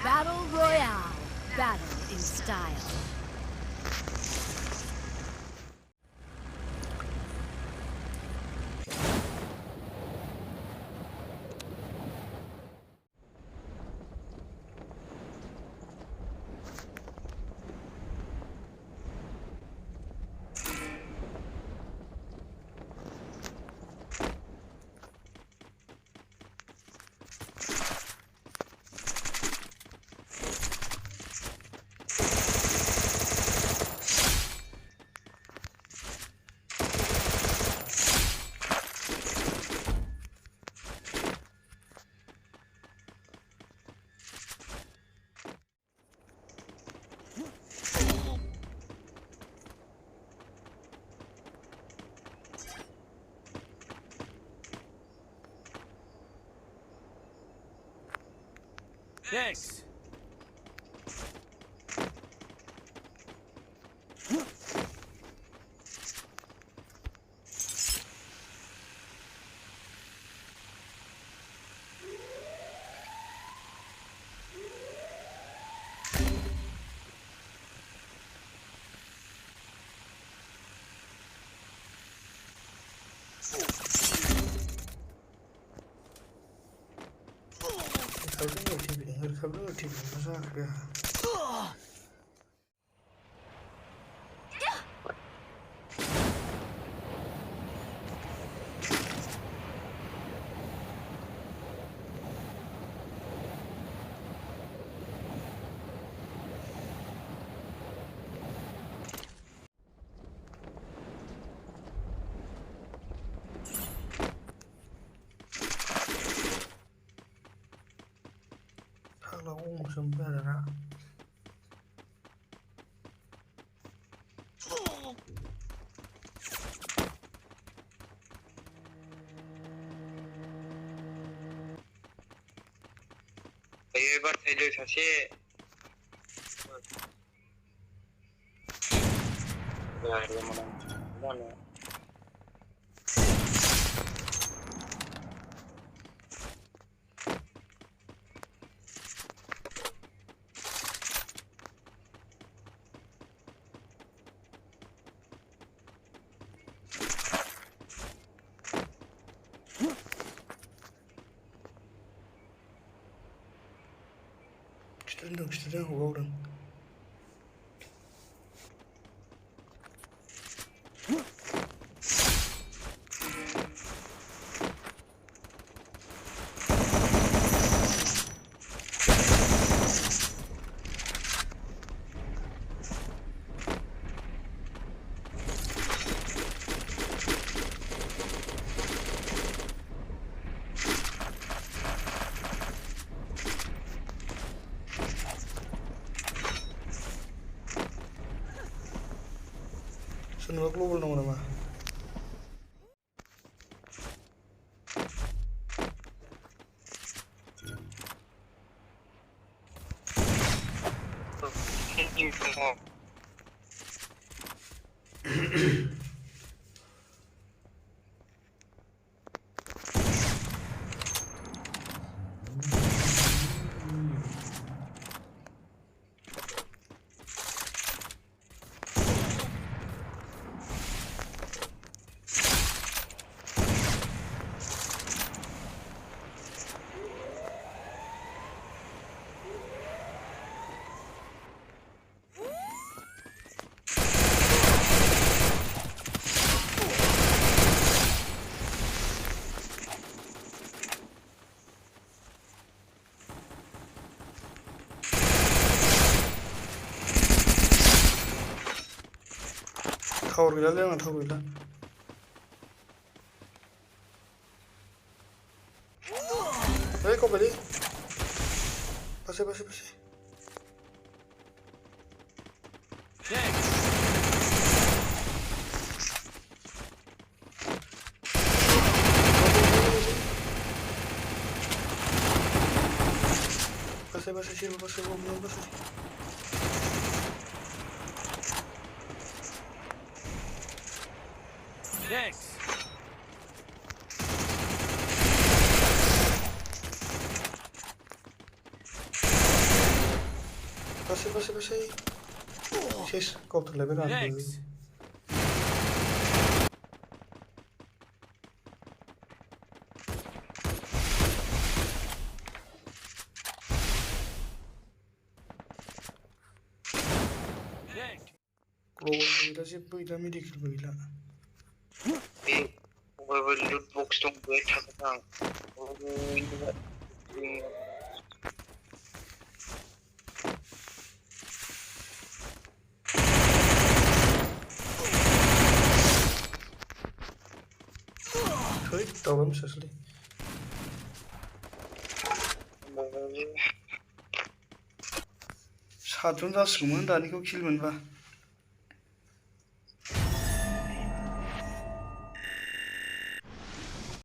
Battle Royale. Battle in style. Thanks. Recovery TV mazak ya. Kalau sempat ada. 에바 텔레 사실 야 이거 뭐냐 İşte golden. Semua global nama-nama. Thor gila lên là thor gila. Đấy con phải đi. Pase. Thanks. बासाय सिरबा बासाय हमनायाव बासाय Thanks. बासाय सेस गावथारलायबाय रानबो Thanks. Thanks. ग्ल'बल गैला जेबो गैला मेडिकेलबो गैला बे बबेबा लुट बक्स दं बेहाय थागोन आं थै दावराव मिसासलै सातजन जासिगौमोन दानिखौ किल मोनबा